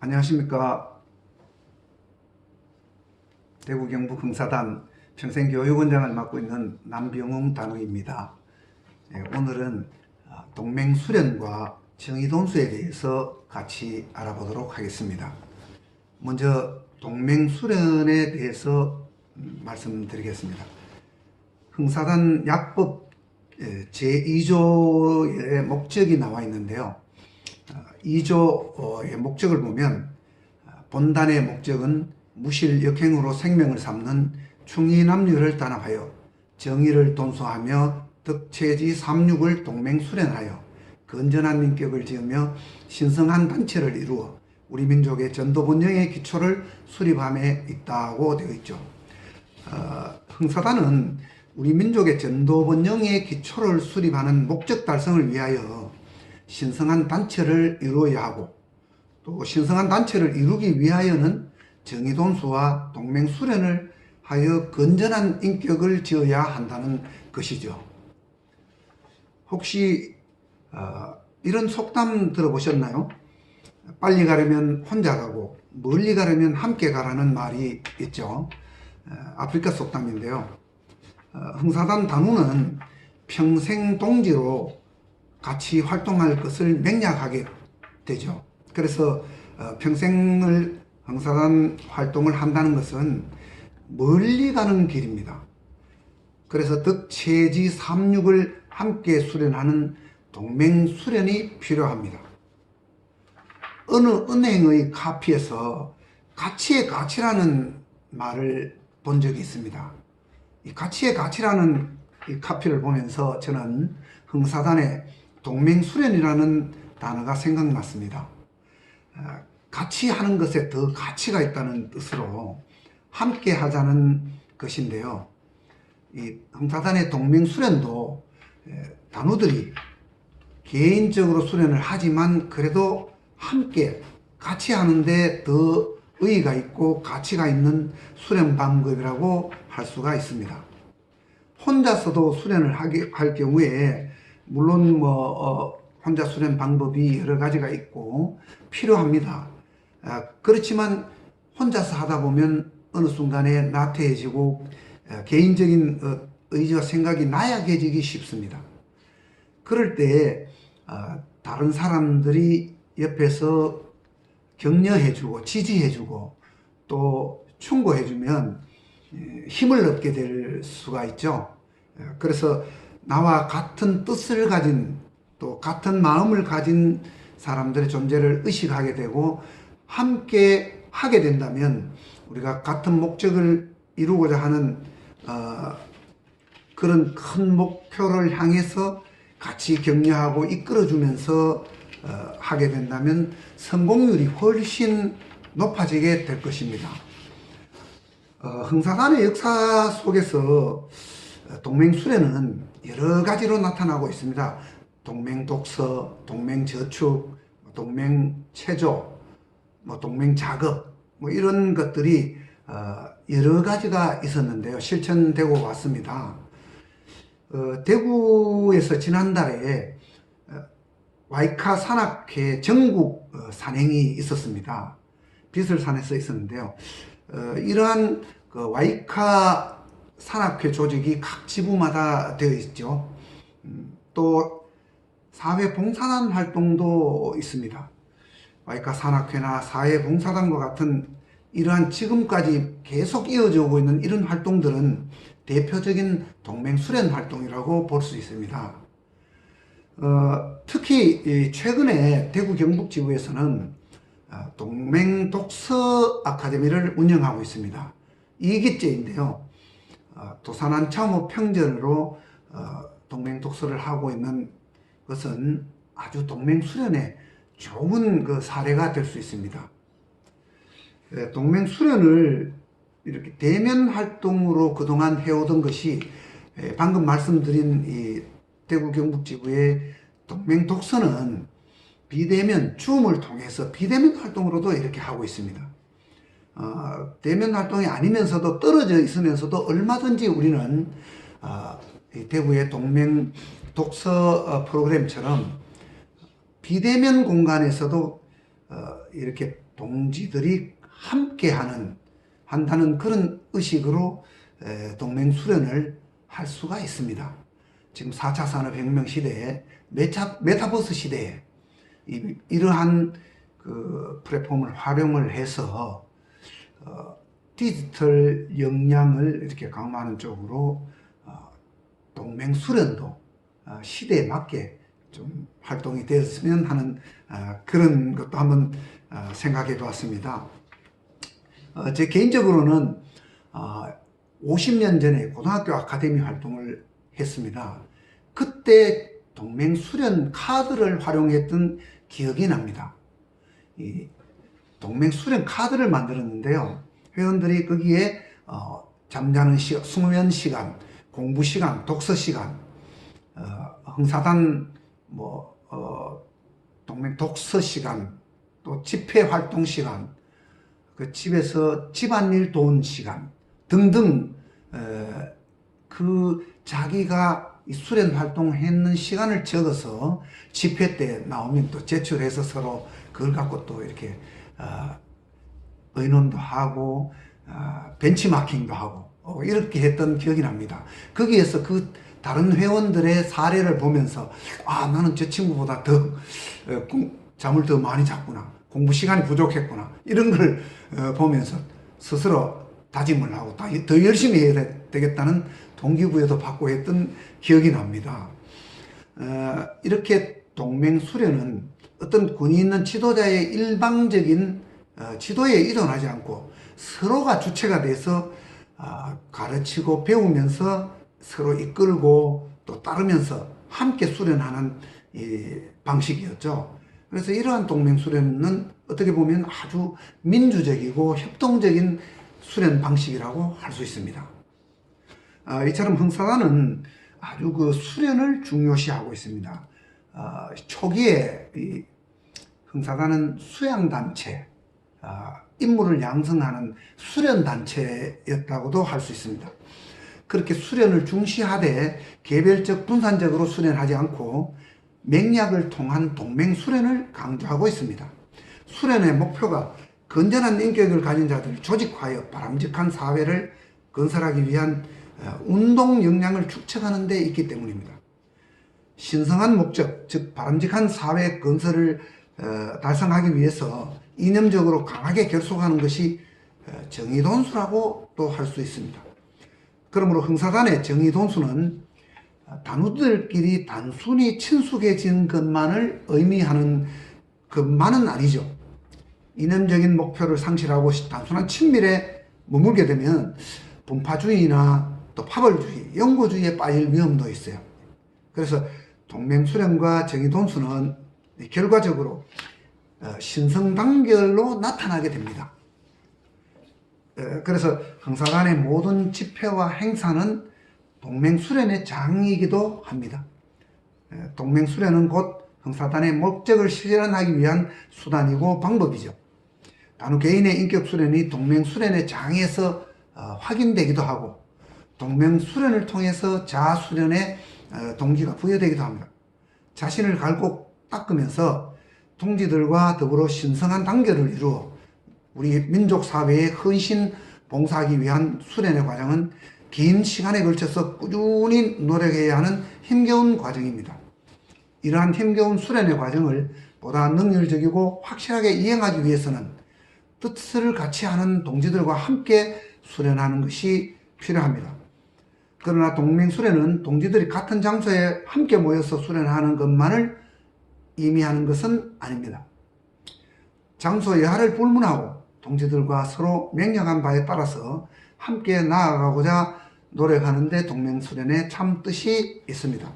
안녕하십니까. 대구 경북 흥사단 평생교육원장을 맡고 있는 남병웅 단원입니다. 오늘은 동맹수련과 정의돈수에 대해서 같이 알아보도록 하겠습니다. 먼저 동맹수련에 대해서 말씀드리겠습니다. 흥사단 약법 제2조의 목적이 나와 있는데요. 2조의 목적을 보면 본단의 목적은 무실역행으로 생명을 삼는 충이남류를 단합하여 정의를 돈수하며 덕체지 삼육을 동맹수련하여 건전한 인격을 지으며 신성한 단체를 이루어 우리 민족의 전도본령의 기초를 수립함에 있다고 되어 있죠. 흥사단은 우리 민족의 전도본령의 기초를 수립하는 목적 달성을 위하여 신성한 단체를 이루어야 하고, 또 신성한 단체를 이루기 위하여는 정의돈수와 동맹수련을 하여 건전한 인격을 지어야 한다는 것이죠. 혹시 이런 속담 들어보셨나요? 빨리 가려면 혼자 가고 멀리 가려면 함께 가라는 말이 있죠. 아프리카 속담인데요. 흥사단 단원은 평생 동지로 같이 활동할 것을 맹약하게 되죠. 그래서 평생을 흥사단 활동을 한다는 것은 멀리 가는 길입니다. 그래서 덕체지 삼육을 함께 수련하는 동맹수련이 필요합니다. 어느 은행의 카피에서 가치의 가치라는 말을 본 적이 있습니다. 이 가치의 가치라는 이 카피를 보면서 저는 흥사단의 동맹수련이라는 단어가 생각났습니다. 같이 하는 것에 더 가치가 있다는 뜻으로 함께 하자는 것인데요. 이 흥사단의 동맹수련도 단우들이 개인적으로 수련을 하지만 그래도 함께 같이 하는데 더 의의가 있고 가치가 있는 수련 방법이라고 할 수가 있습니다. 혼자서도 수련을 할 경우에 물론 혼자 수련 방법이 여러 가지가 있고 필요합니다. 그렇지만 혼자서 하다 보면 어느 순간에 나태해지고 개인적인 의지와 생각이 나약해지기 쉽습니다. 그럴 때 다른 사람들이 옆에서 격려해주고 지지해주고 또 충고해주면 힘을 얻게 될 수가 있죠. 그래서 나와 같은 뜻을 가진 또 같은 마음을 가진 사람들의 존재를 의식하게 되고 함께 하게 된다면 우리가 같은 목적을 이루고자 하는 그런 큰 목표를 향해서 같이 격려하고 이끌어주면서 하게 된다면 성공률이 훨씬 높아지게 될 것입니다. 흥사단의 역사 속에서 동맹수련은 여러 가지로 나타나고 있습니다. 동맹독서, 동맹저축, 동맹체조, 동맹작업 이런 것들이 여러 가지가 있었는데요. 실천되고 왔습니다. 대구에서 지난달에 와이카 산악회 전국 산행이 있었습니다. 비설산에서 있었는데요. 이러한 와이카 산악회 조직이 각 지부마다 되어 있죠. 또 사회봉사단 활동도 있습니다. 와이카 산악회나 사회봉사단과 같은 이러한 지금까지 계속 이어져 오고 있는 이런 활동들은 대표적인 동맹수련 활동이라고 볼 수 있습니다. 특히 최근에 대구 경북지부에서는 동맹독서 아카데미를 운영하고 있습니다. 2기째인데요. 도산한 참호 평전으로 동맹독서를 하고 있는 것은 아주 동맹수련에 좋은 그 사례가 될 수 있습니다. 동맹수련을 이렇게 대면 활동으로 그동안 해오던 것이 방금 말씀드린 이 대구 경북지부의 동맹독서는 비대면 줌을 통해서 비대면 활동으로도 이렇게 하고 있습니다. 대면 활동이 아니면서도 떨어져 있으면서도 얼마든지 우리는 대구의 동맹 독서 프로그램처럼 비대면 공간에서도 이렇게 동지들이 한다는 그런 의식으로 동맹수련을 할 수가 있습니다. 지금 4차 산업혁명 시대에 메타버스 시대에 이러한 그 플랫폼을 활용을 해서 디지털 역량을 이렇게 강화하는 쪽으로 동맹수련도 시대에 맞게 좀 활동이 되었으면 하는 그런 것도 한번 생각해 보았습니다. 제 개인적으로는 50년 전에 고등학교 아카데미 활동을 했습니다. 그때 동맹수련 카드를 활용했던 기억이 납니다. 이 동맹수련 카드를 만들었는데요. 회원들이 거기에 잠자는 시간, 수면 시간, 공부 시간, 독서 시간, 흥사단 동맹 독서 시간, 또 집회 활동 시간, 그 집에서 집안일 도운 시간 등등 그 자기가 수련 활동했는 시간을 적어서 집회 때 나오면 또 제출해서 서로 그걸 갖고 또 이렇게 의논도 하고 벤치마킹도 하고 이렇게 했던 기억이 납니다. 거기에서 그 다른 회원들의 사례를 보면서 나는 저 친구보다 더 잠을 더 많이 잤구나, 공부 시간이 부족했구나, 이런 걸 보면서 스스로 다짐을 하고 더 열심히 해야 되겠다는 동기부여도 받고 했던 기억이 납니다. 이렇게 동맹수련은 어떤 권위 있는 지도자의 일방적인 지도에 의존하지 않고 서로가 주체가 돼서 가르치고 배우면서 서로 이끌고 또 따르면서 함께 수련하는 방식이었죠. 그래서 이러한 동맹수련은 어떻게 보면 아주 민주적이고 협동적인 수련 방식이라고 할 수 있습니다. 이처럼 흥사단은 아주 그 수련을 중요시하고 있습니다. 초기에 이 흥사단은 수양단체, 인물을 양성하는 수련단체였다고도 할 수 있습니다. 그렇게 수련을 중시하되 개별적 분산적으로 수련하지 않고 맹약을 통한 동맹수련을 강조하고 있습니다. 수련의 목표가 건전한 인격을 가진 자들을 조직화하여 바람직한 사회를 건설하기 위한 운동 역량을 축적하는 데 있기 때문입니다. 신성한 목적, 즉 바람직한 사회 건설을 달성하기 위해서 이념적으로 강하게 결속하는 것이 정의돈수라고 또 할 수 있습니다. 그러므로 흥사단의 정의돈수는 단우들끼리 단순히 친숙해진 것만을 의미하는 것만은 아니죠. 이념적인 목표를 상실하고 단순한 친밀에 머물게 되면 분파주의나 또 파벌주의, 영고주의에 빠질 위험도 있어요. 그래서 동맹수련과 정의돈수는 결과적으로 신성단결로 나타나게 됩니다. 그래서 흥사단의 모든 집회와 행사는 동맹수련의 장이기도 합니다. 동맹수련은 곧 흥사단의 목적을 실현하기 위한 수단이고 방법이죠. 단후 개인의 인격수련이 동맹수련의 장에서 확인되기도 하고 동맹수련을 통해서 자아수련의 동기가 부여되기도 합니다. 자신을 갈고 닦으면서 동지들과 더불어 신성한 단결을 이루어 우리 민족 사회에 헌신 봉사하기 위한 수련의 과정은 긴 시간에 걸쳐서 꾸준히 노력해야 하는 힘겨운 과정입니다. 이러한 힘겨운 수련의 과정을 보다 능률적이고 확실하게 이행하기 위해서는 뜻을 같이 하는 동지들과 함께 수련하는 것이 필요합니다. 그러나 동맹수련은 동지들이 같은 장소에 함께 모여서 수련하는 것만을 의미하는 것은 아닙니다. 장소 여하를 불문하고 동지들과 서로 명령한 바에 따라서 함께 나아가고자 노력하는 데 동맹수련에 참 뜻이 있습니다.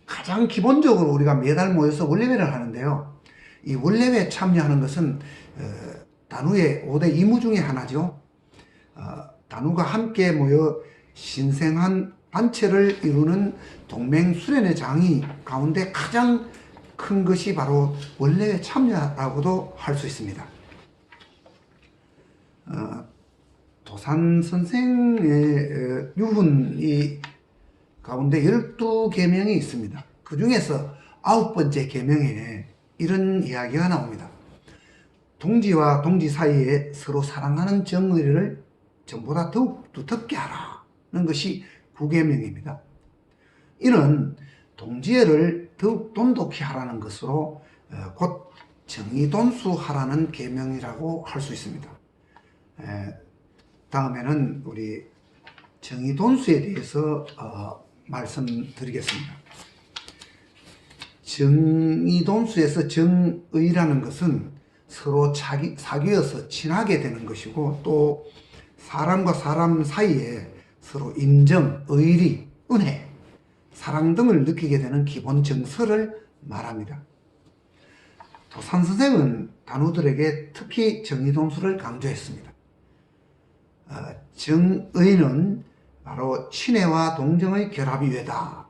가장 기본적으로 우리가 매달 모여서 원래회를 하는데요. 이 원래회에 참여하는 것은 단후의 5대 임무 중에 하나죠. 단후가 함께 모여 신생한 단체를 이루는 동맹수련의 장이 가운데 가장 큰 것이 바로 원래회 참여라고도 할 수 있습니다. 도산 선생의 유훈이 가운데 12계명이 있습니다. 그 중에서 9번째 계명에 이런 이야기가 나옵니다. 동지와 동지 사이에 서로 사랑하는 정의를 전보다 더욱 두텁게 하라는 것이 구계명입니다. 이는 동지애를 더욱 돈독히 하라는 것으로 곧 정의돈수하라는 계명이라고 할 수 있습니다. 다음에는 우리 정의돈수에 대해서 말씀드리겠습니다. 정의돈수에서 정의라는 것은 서로 사귀어서 친하게 되는 것이고, 또 사람과 사람 사이에 서로 인정, 의리, 은혜, 사랑 등을 느끼게 되는 기본 정서를 말합니다. 도산 선생은 단우들에게 특히 정의돈수를 강조했습니다. 정의는 바로 친애와 동정의 결합이외다.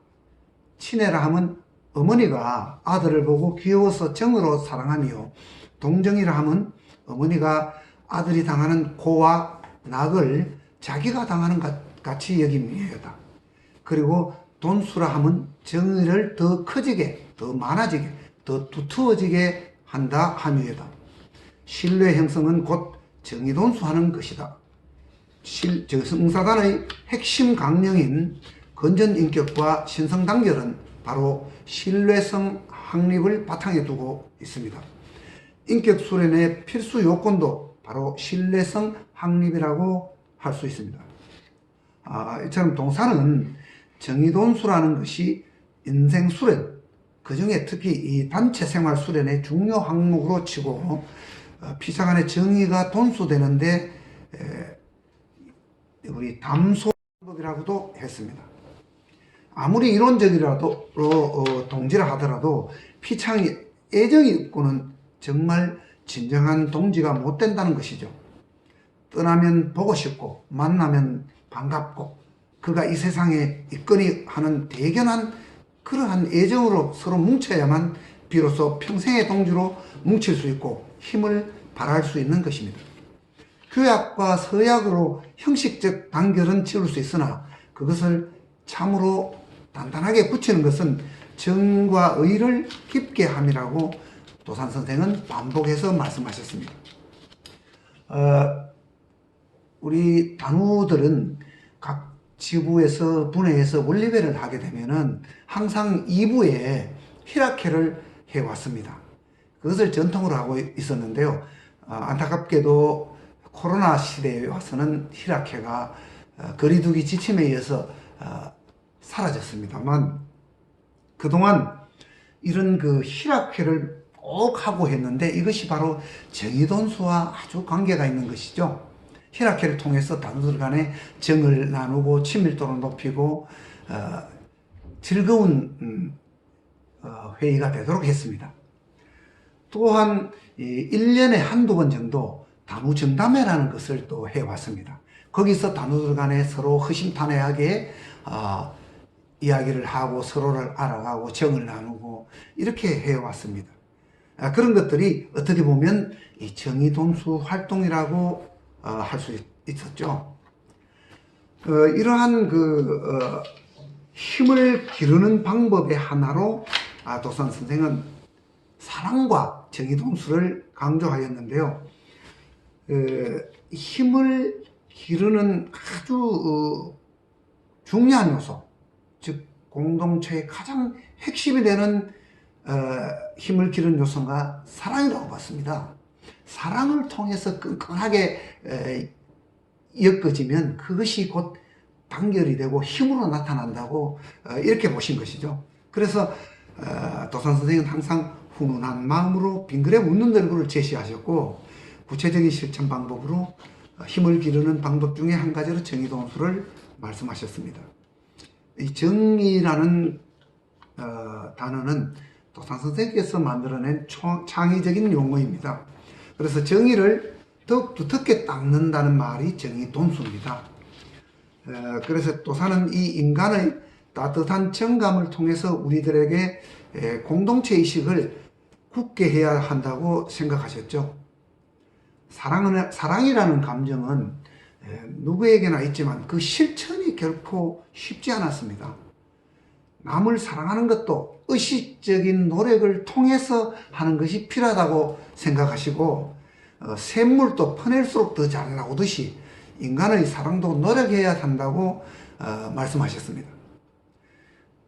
친애라 하면 어머니가 아들을 보고 귀여워서 정으로 사랑하며, 동정이라 하면 어머니가 아들이 당하는 고와 낙을 자기가 당하는 것 같이 여김이다. 그리고 돈수라 하면 정의를 더 커지게, 더 많아지게, 더 두터워지게 한다 함이다. 신뢰 형성은 곧 정의돈수하는 것이다. 성사단의 핵심 강령인 건전인격과 신성단결은 바로 신뢰성 확립을 바탕에 두고 있습니다. 인격 수련의 필수 요건도 바로 신뢰성 확립이라고 할 수 있습니다. 이처럼 동사는 정의돈수라는 것이 인생 수련, 그 중에 특히 이 단체 생활 수련의 중요 항목으로 치고, 피차 간의 정의가 돈수되는데 우리 담소법이라고도 했습니다. 아무리 이론적이라도 동지라 하더라도 피창이 애정이 없고는 정말 진정한 동지가 못 된다는 것이죠. 떠나면 보고 싶고 만나면 반갑고 그가 이 세상에 있거니 하는 대견한 그러한 애정으로 서로 뭉쳐야만 비로소 평생의 동지로 뭉칠 수 있고 힘을 발할 수 있는 것입니다. 교약과 서약으로 형식적 단결은 치를 수 있으나 그것을 참으로 단단하게 붙이는 것은 정과 의를 깊게 함이라고 도산 선생은 반복해서 말씀하셨습니다. 우리 단우들은 각 지부에서 분회에서 원리배를 하게 되면은 항상 2부에 희락회를 해왔습니다. 그것을 전통으로 하고 있었는데요. 안타깝게도 코로나 시대에 와서는 희락회가 거리두기 지침에 의해서 사라졌습니다만, 그동안 이런 그 희락회를 꼭 하고 했는데 이것이 바로 정의돈수와 아주 관계가 있는 것이죠. 희락회를 통해서 단우들 간에 정을 나누고 친밀도를 높이고 즐거운 회의가 되도록 했습니다. 또한 1년에 한두 번 정도 단우정담회라는 것을 또 해왔습니다. 거기서 단우들 간에 서로 허심탄회하게 이야기를 하고 서로를 알아가고 정을 나누고 이렇게 해왔습니다. 그런 것들이 어떻게 보면 이 정의돈수 활동이라고 할 수 있었죠. 이러한 힘을 기르는 방법의 하나로 도산 선생은 사랑과 정의돈수를 강조하였는데요. 힘을 기르는 아주 중요한 요소, 즉 공동체의 가장 핵심이 되는 힘을 기르는 요소가 사랑이라고 봤습니다. 사랑을 통해서 끈끈하게 엮어지면 그것이 곧 단결이 되고 힘으로 나타난다고 이렇게 보신 것이죠. 그래서 도산 선생은 항상 훈훈한 마음으로 빙그레 웃는 얼굴을 제시하셨고, 구체적인 실천 방법으로 힘을 기르는 방법 중에 한 가지로 정의돈수를 말씀하셨습니다. 이 정의라는 단어는 도산 선생께서 만들어낸 창의적인 용어입니다. 그래서 정의를 더욱 두텁게 닦는다는 말이 정의돈수입니다. 그래서 도산은 이 인간의 따뜻한 정감을 통해서 우리들에게 공동체 의식을 굳게 해야 한다고 생각하셨죠. 사랑이라는 감정은 누구에게나 있지만 그 실천이 결코 쉽지 않았습니다. 남을 사랑하는 것도 의식적인 노력을 통해서 하는 것이 필요하다고 생각하시고 샘물도 퍼낼수록 더 잘 나오듯이 인간의 사랑도 노력해야 한다고 말씀하셨습니다.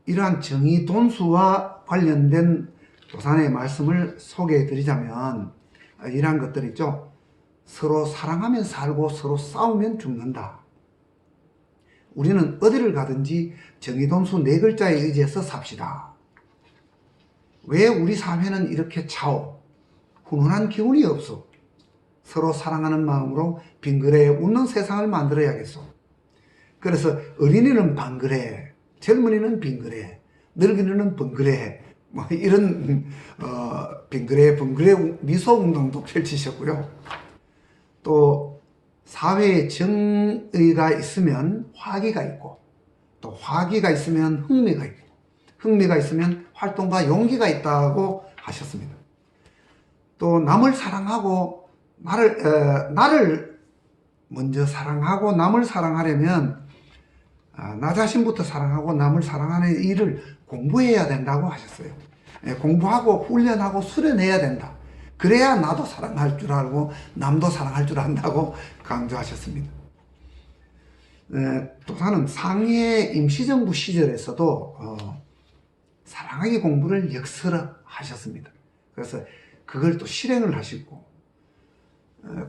이러한 정의 돈수와 관련된 도산의 말씀을 소개해 드리자면 이러한 것들 있죠. 서로 사랑하면 살고 서로 싸우면 죽는다. 우리는 어디를 가든지 정의돈수 4글자에 의지해서 삽시다. 왜 우리 사회는 이렇게 차오, 훈훈한 기운이 없어? 서로 사랑하는 마음으로 빙그레 웃는 세상을 만들어야겠소. 그래서 어린이는 방그레, 젊은이는 빙그레, 늙은이는 번그레, 뭐 이런 빙그레 번그레 미소 운동도 펼치셨고요. 또 사회에 정의가 있으면 화기가 있고, 또 화기가 있으면 흥미가 있고, 흥미가 있으면 활동과 용기가 있다고 하셨습니다. 또 남을 사랑하고 나를 먼저 사랑하고 남을 사랑하려면 나 자신부터 사랑하고 남을 사랑하는 일을 공부해야 된다고 하셨어요. 공부하고 훈련하고 수련해야 된다. 그래야 나도 사랑할 줄 알고 남도 사랑할 줄 안다고 강조하셨습니다. 도사는 상해 임시정부 시절에서도 사랑하기 공부를 역설하셨습니다. 그래서 그걸 또 실행을 하시고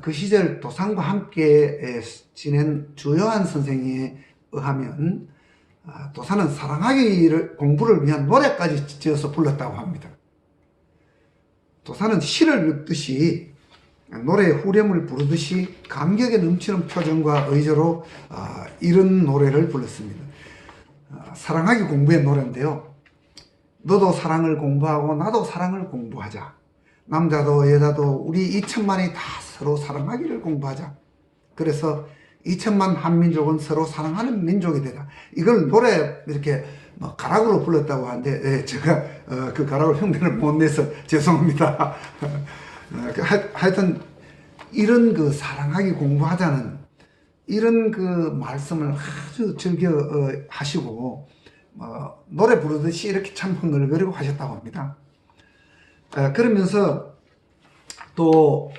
그 시절 도산과 함께 지낸 주요한 선생에 의하면 도산은 사랑하기를 공부를 위한 노래까지 지어서 불렀다고 합니다. 도사는 시를 읽듯이 노래의 후렴을 부르듯이 감격에 넘치는 표정과 의조로 이런 노래를 불렀습니다. 사랑하기 공부의 노래인데요. 너도 사랑을 공부하고 나도 사랑을 공부하자. 남자도 여자도 우리 2천만이 다 서로 사랑하기를 공부하자. 그래서 2천만 한민족은 서로 사랑하는 민족이 되자. 이걸 노래 이렇게 가락으로 불렀다고 하는데 제가 그 가락으로 흉내를 못 내서 죄송합니다. 하여튼 이런 그 사랑하기 공부하자는 이런 그 말씀을 아주 즐겨 하시고 노래 부르듯이 이렇게 참 흥얼거리고 하셨다고 합니다. 그러면서 또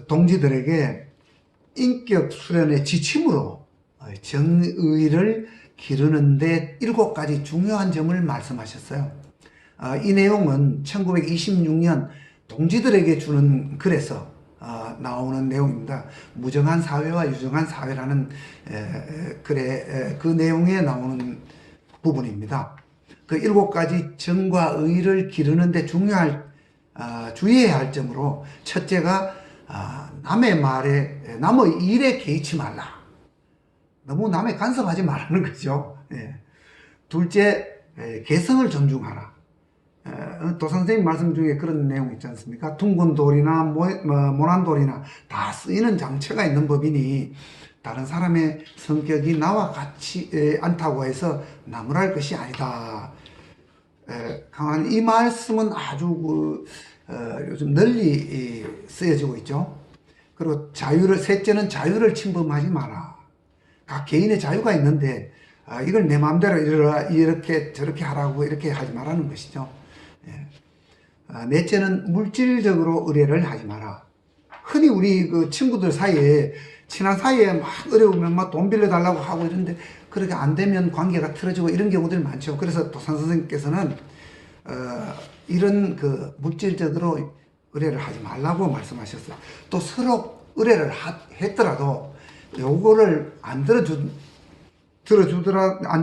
동지들에게 인격 수련의 지침으로 정의를 기르는데 7가지 중요한 점을 말씀하셨어요. 이 내용은 1926년 동지들에게 주는 글에서 나오는 내용입니다. 무정한 사회와 유정한 사회라는 글에 그 내용에 나오는 부분입니다. 그 7가지 정과 의를 기르는데 주의해야 할 점으로 첫째가 남의 말에 남의 일에 개의치 말라. 너무 남에 간섭하지 말라는 거죠. 둘째, 개성을 존중하라. 도선생님 말씀 중에 그런 내용 있지 않습니까? 둥근 돌이나 모난 돌이나 다 쓰이는 장체가 있는 법이니 다른 사람의 성격이 나와 같지 않다고 해서 나무랄 것이 아니다. 강한 이 말씀은 아주 요즘 널리 쓰여지고 있죠. 그리고 셋째는 자유를 침범하지 마라. 각 개인의 자유가 있는데 이걸 내 마음대로 이렇게 저렇게 하라고 이렇게 하지 말라는 것이죠. 넷째는 물질적으로 의뢰를 하지 마라. 흔히 우리 그 친구들 사이에 친한 사이에 막 어려우면 막 돈 빌려달라고 하고 이런데 그렇게 안 되면 관계가 틀어지고 이런 경우들이 많죠. 그래서 도산 선생님께서는 이런 그 물질적으로 의뢰를 하지 말라고 말씀하셨어요. 또 서로 의뢰를 했더라도 요거를 안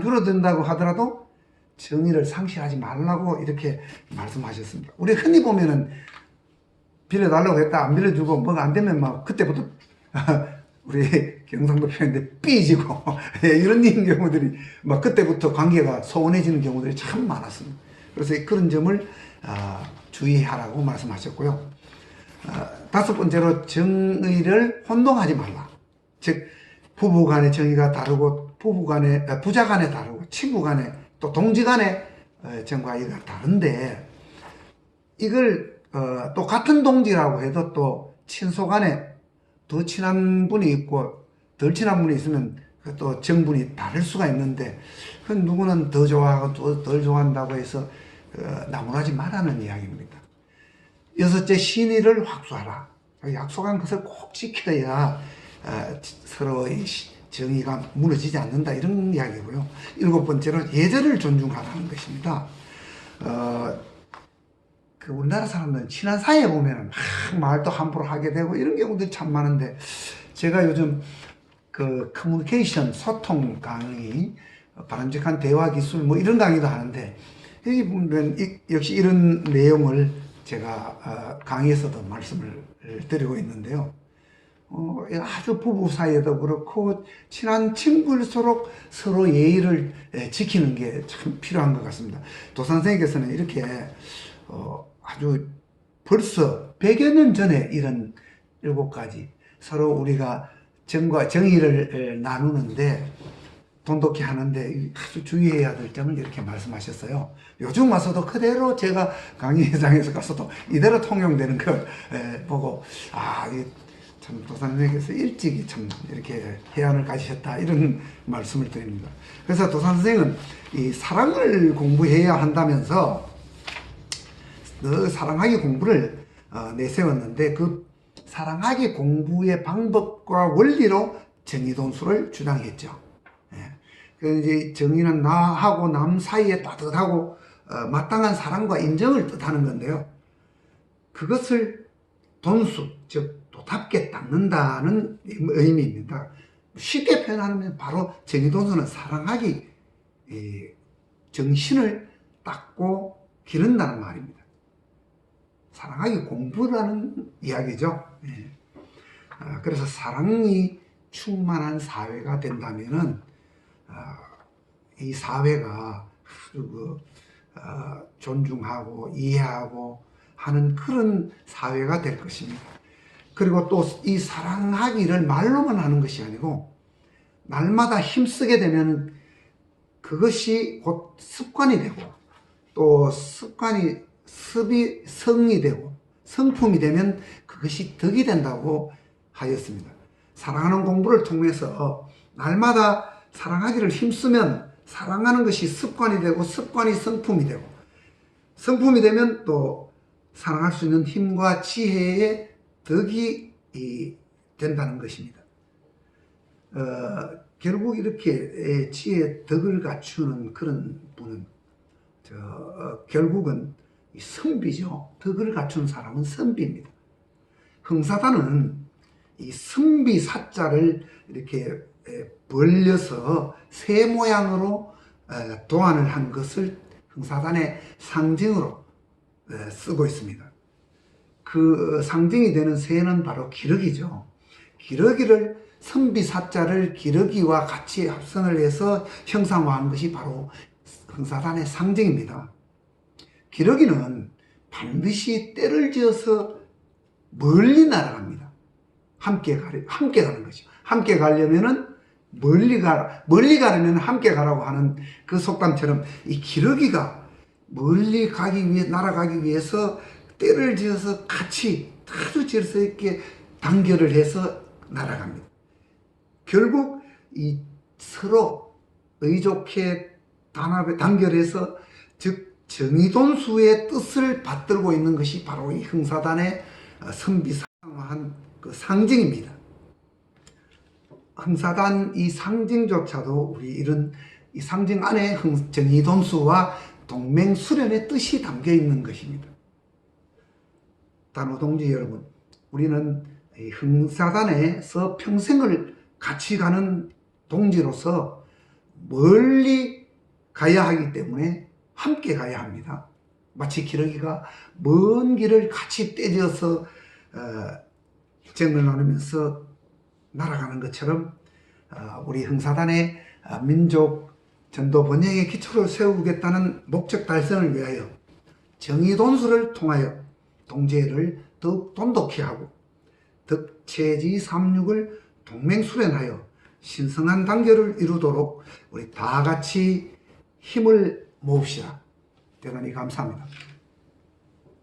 줄어든다고 하더라도 정의를 상실하지 말라고 이렇게 말씀하셨습니다. 우리 흔히 보면은 빌려달라고 했다 안 빌려주고 뭐가 안 되면 막 그때부터 우리 경상도 표현인데 삐지고 이런 경우들이 막 그때부터 관계가 소원해지는 경우들이 참 많았습니다. 그래서 그런 점을 주의하라고 말씀하셨고요. 5번째로 정의를 혼동하지 말라. 즉 부부 간의 정의가 다르고 부자 간에 다르고 친구 간에 또 동지 간의 정과 의가 다른데 이걸 또 같은 동지라고 해도 또 친소 간에 더 친한 분이 있고 덜 친한 분이 있으면 또 정분이 다를 수가 있는데 누구는 더 좋아하고 또 덜 좋아한다고 해서 나무라지 말라는 이야기입니다. 여섯째, 신의를 확수하라. 약속한 것을 꼭 지켜야 서로의 정의가 무너지지 않는다, 이런 이야기고요. 일곱 번째로 예절을 존중하라는 것입니다. 우리나라 사람들은 친한 사이에 보면 막 말도 함부로 하게 되고 이런 경우들이 참 많은데, 제가 요즘 커뮤니케이션, 소통 강의, 바람직한 대화 기술 뭐 이런 강의도 하는데, 여기 보면 역시 이런 내용을 제가 강의에서도 말씀을 드리고 있는데요. 아주 부부 사이에도 그렇고 친한 친구일수록 서로 예의를 지키는 게 참 필요한 것 같습니다. 도산 선생님께서는 이렇게 아주 벌써 100여 년 전에 이런 7가지 서로 우리가 정과 정의를 나누는데, 돈독히 하는데 아주 주의해야 될 점을 이렇게 말씀하셨어요. 요즘 와서도 그대로 제가 강의장에서 가서도 이대로 통용되는 걸 보고, 참 도산선생님께서 일찍이 참 이렇게 해안을 가지셨다, 이런 말씀을 드립니다. 그래서 도산선생은 이 사랑을 공부해야 한다면서 사랑하기 공부를 내세웠는데, 그 사랑하기 공부의 방법과 원리로 정의돈수를 주장했죠. 이제 정의는 나하고 남 사이에 따뜻하고 마땅한 사랑과 인정을 뜻하는 건데요. 그것을 돈수, 즉 도답게 닦는다는 의미입니다. 쉽게 표현하면 바로 정의돈수는 사랑하기 정신을 닦고 기른다는 말입니다. 사랑하기 공부라는 이야기죠. 그래서 사랑이 충만한 사회가 된다면은 이 사회가 존중하고 이해하고 하는 그런 사회가 될 것입니다. 그리고 또 이 사랑하기를 말로만 하는 것이 아니고 날마다 힘쓰게 되면 그것이 곧 습관이 되고, 또 습관이 성이 되고 성품이 되면 그것이 덕이 된다고 하였습니다. 사랑하는 공부를 통해서 날마다 사랑하기를 힘쓰면 사랑하는 것이 습관이 되고, 습관이 성품이 되고, 성품이 되면 또 사랑할 수 있는 힘과 지혜의 덕이 된다는 것입니다. 결국 이렇게 지혜의 덕을 갖추는 그런 분은 결국은 선비죠. 덕을 갖춘 사람은 선비입니다. 흥사단은 이 선비 사자를 이렇게 벌려서 새 모양으로 도안을 한 것을 흥사단의 상징으로 쓰고 있습니다. 그 상징이 되는 새는 바로 기러기죠. 기러기를, 선비 사자를 기러기와 같이 합성을 해서 형상화한 것이 바로 흥사단의 상징입니다. 기러기는 반드시 때를 지어서 멀리 날아갑니다. 함께 가는 거죠. 함께 가려면은 멀리 가려면 함께 가라고 하는 그 속담처럼, 이 기러기가 멀리 날아가기 위해서 때를 지어서 같이 아주 질서 있게 단결을 해서 날아갑니다. 결국 이 서로 의좋게 단결해서, 즉 정의돈수의 뜻을 받들고 있는 것이 바로 이 흥사단의 선비상화한 그 상징입니다. 흥사단 이 상징조차도 우리 이런 이 상징 안에 정의돈수와 동맹수련의 뜻이 담겨 있는 것입니다. 단호동지 여러분, 우리는 이 흥사단에서 평생을 같이 가는 동지로서 멀리 가야 하기 때문에 함께 가야 합니다. 마치 기러기가 먼 길을 같이 떼져서 정을 나누면서 날아가는 것처럼, 우리 흥사단의 민족 전도 번영의 기초를 세우겠다는 목적 달성을 위하여 정의돈수를 통하여 동지애를 더욱 돈독히 하고 덕체지 삼육을 동맹수련하여 신성한 단결을 이루도록 우리 다 같이 힘을 모읍시다. 대단히 감사합니다.